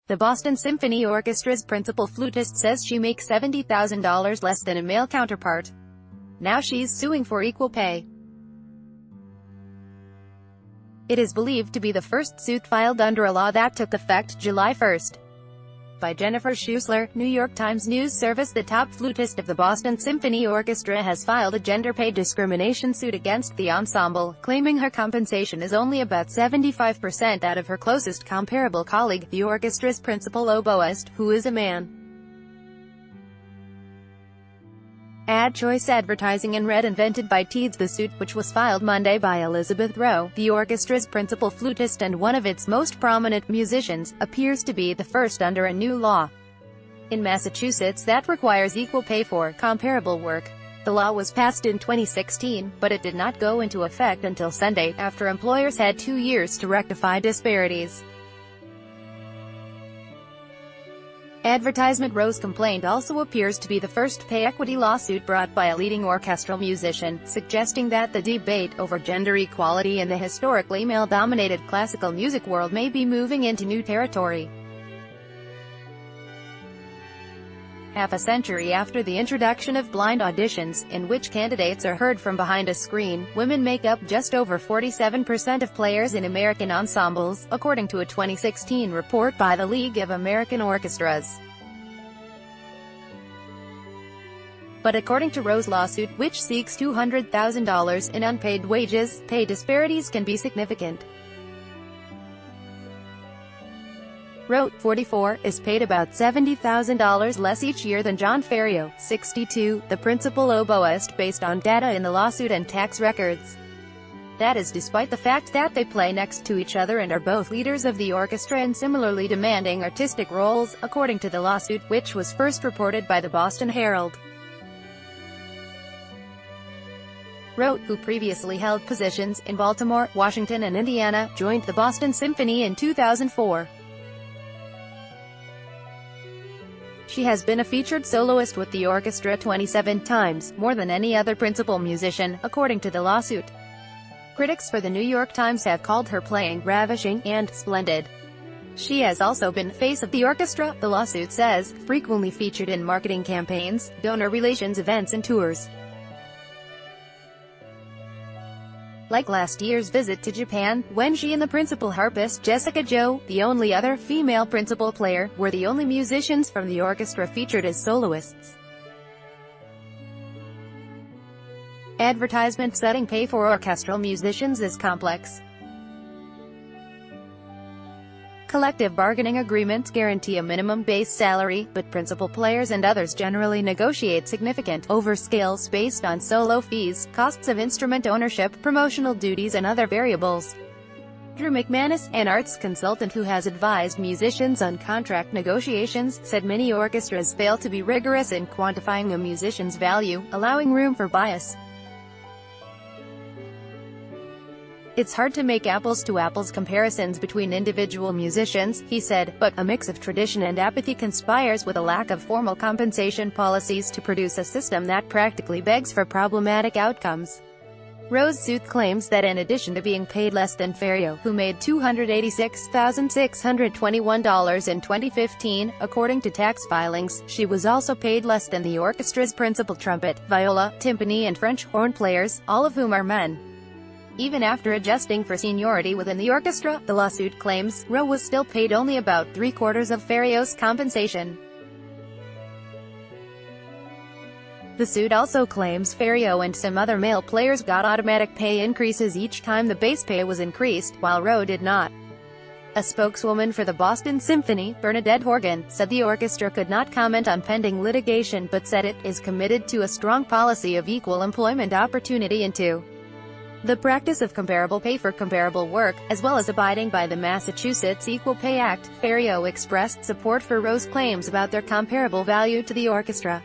The Boston Symphony Orchestra's principal flutist says she makes $70,000 less than a male counterpart. Now she's suing for equal pay. It is believed to be the first suit filed under a law that took effect July 1. By Jennifer Schuessler, New York Times News Service. The top flutist of the Boston Symphony Orchestra has filed a gender pay discrimination suit against the ensemble, claiming her compensation is only about 75% out of her closest comparable colleague, the orchestra's principal oboist, who is a man. Ad Choice Advertising and Red invented by Teeds. The suit, which was filed Monday by Elizabeth Rowe, the orchestra's principal flutist and one of its most prominent musicians, appears to be the first under a new law in Massachusetts that requires equal pay for comparable work. The law was passed in 2016, but it did not go into effect until Sunday, after employers had 2 years to rectify disparities. Advertisement. Rowe's complaint also appears to be the first pay equity lawsuit brought by a leading orchestral musician, suggesting that the debate over gender equality in the historically male-dominated classical music world may be moving into new territory. Half a century after the introduction of blind auditions, in which candidates are heard from behind a screen, women make up just over 47% of players in American ensembles, according to a 2016 report by the League of American Orchestras. But according to Rowe's lawsuit, which seeks $200,000 in unpaid wages, pay disparities can be significant. Rowe, 44, is paid about $70,000 less each year than John Ferriero, 62, the principal oboist, based on data in the lawsuit and tax records. That is despite the fact that they play next to each other and are both leaders of the orchestra and similarly demanding artistic roles, according to the lawsuit, which was first reported by the Boston Herald. Rowe, who previously held positions in Baltimore, Washington and Indiana, joined the Boston Symphony in 2004. She has been a featured soloist with the orchestra 27 times, more than any other principal musician, according to the lawsuit. Critics for the New York Times have called her playing ravishing and splendid. She has also been face of the orchestra, the lawsuit says, frequently featured in marketing campaigns, donor relations events and tours. Like last year's visit to Japan, when she and the principal harpist Jessica Joe, the only other female principal player, were the only musicians from the orchestra featured as soloists. Advertisement. Setting pay for orchestral musicians is complex. Collective bargaining agreements guarantee a minimum base salary, but principal players and others generally negotiate significant overscales based on solo fees, costs of instrument ownership, promotional duties and other variables. Drew McManus, an arts consultant who has advised musicians on contract negotiations, said many orchestras fail to be rigorous in quantifying a musician's value, allowing room for bias. It's hard to make apples-to-apples comparisons between individual musicians, he said, but a mix of tradition and apathy conspires with a lack of formal compensation policies to produce a system that practically begs for problematic outcomes. Rowe's suit claims that in addition to being paid less than Ferriero, who made $286,621 in 2015, according to tax filings, she was also paid less than the orchestra's principal trumpet, viola, timpani and French horn players, all of whom are men. Even after adjusting for seniority within the orchestra, the lawsuit claims, Rowe was still paid only about three-quarters of Ferriero's compensation. The suit also claims Ferriero and some other male players got automatic pay increases each time the base pay was increased, while Rowe did not. A spokeswoman for the Boston Symphony, Bernadette Horgan, said the orchestra could not comment on pending litigation but said it is committed to a strong policy of equal employment opportunity and to the practice of comparable pay for comparable work, as well as abiding by the Massachusetts Equal Pay Act. Ferriero expressed support for Rowe's claims about their comparable value to the orchestra.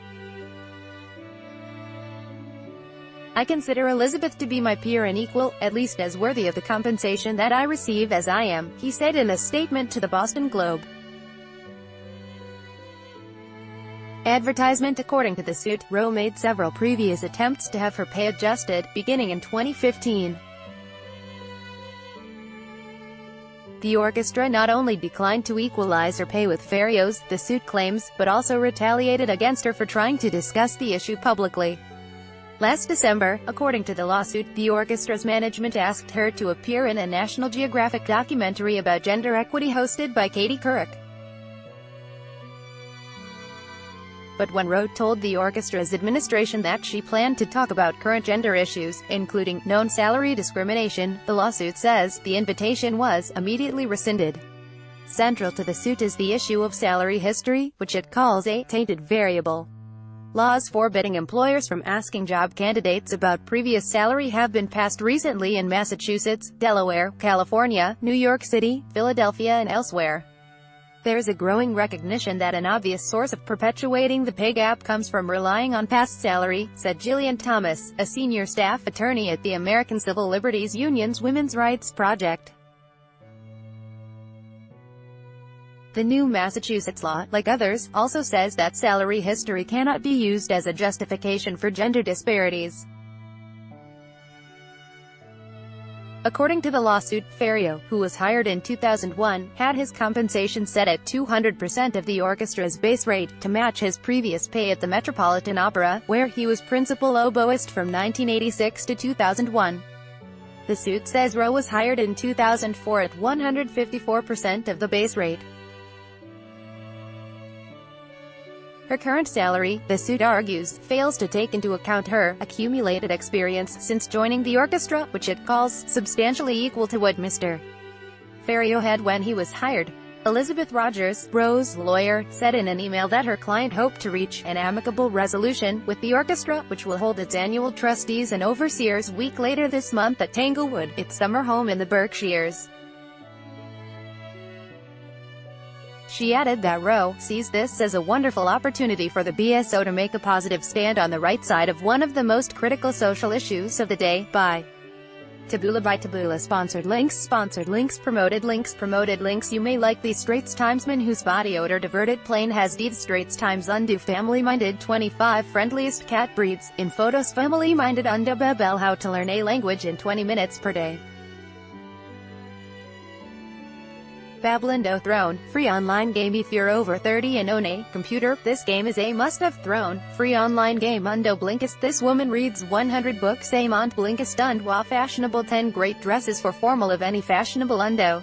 I consider Elizabeth to be my peer and equal, at least as worthy of the compensation that I receive as I am, he said in a statement to the Boston Globe. Advertisement. According to the suit, Rowe made several previous attempts to have her pay adjusted, beginning in 2015. The orchestra not only declined to equalize her pay with Farios, the suit claims, but also retaliated against her for trying to discuss the issue publicly. Last December, according to the lawsuit, the orchestra's management asked her to appear in a National Geographic documentary about gender equity hosted by Katie Couric. But when Rode told the orchestra's administration that she planned to talk about current gender issues, including known salary discrimination, the lawsuit says the invitation was immediately rescinded. Central to the suit is the issue of salary history, which it calls a tainted variable. Laws forbidding employers from asking job candidates about previous salary have been passed recently in Massachusetts, Delaware, California, New York City, Philadelphia and elsewhere. There is a growing recognition that an obvious source of perpetuating the pay gap comes from relying on past salary, said Jillian Thomas, a senior staff attorney at the American Civil Liberties Union's Women's Rights Project. The new Massachusetts law, like others, also says that salary history cannot be used as a justification for gender disparities. According to the lawsuit, Fario, who was hired in 2001, had his compensation set at 200% of the orchestra's base rate, to match his previous pay at the Metropolitan Opera, where he was principal oboist from 1986 to 2001. The suit says Rowe was hired in 2004 at 154% of the base rate. Her current salary, the suit argues, fails to take into account her accumulated experience since joining the orchestra, which it calls substantially equal to what Mr. Fario had when he was hired. Elizabeth Rogers, Rowe's lawyer, said in an email that her client hoped to reach an amicable resolution with the orchestra, which will hold its annual Trustees and Overseers Week later this month at Tanglewood, its summer home in the Berkshires. She added that Rowe sees this as a wonderful opportunity for the BSO to make a positive stand on the right side of one of the most critical social issues of the day. By Taboola sponsored links promoted links. You may like the Straits Timesman whose body odor diverted plane has the Straits Times undo family minded 25 friendliest cat breeds in photos family minded undo bebel how to learn a language in 20 minutes per day. Babylon Throne, free online game if you're over 30 and own a computer. This game is a must-have throne, free online game undo Blinkist. This woman reads 100 books a month Blinkist und while fashionable 10 great dresses for formal of any fashionable undo.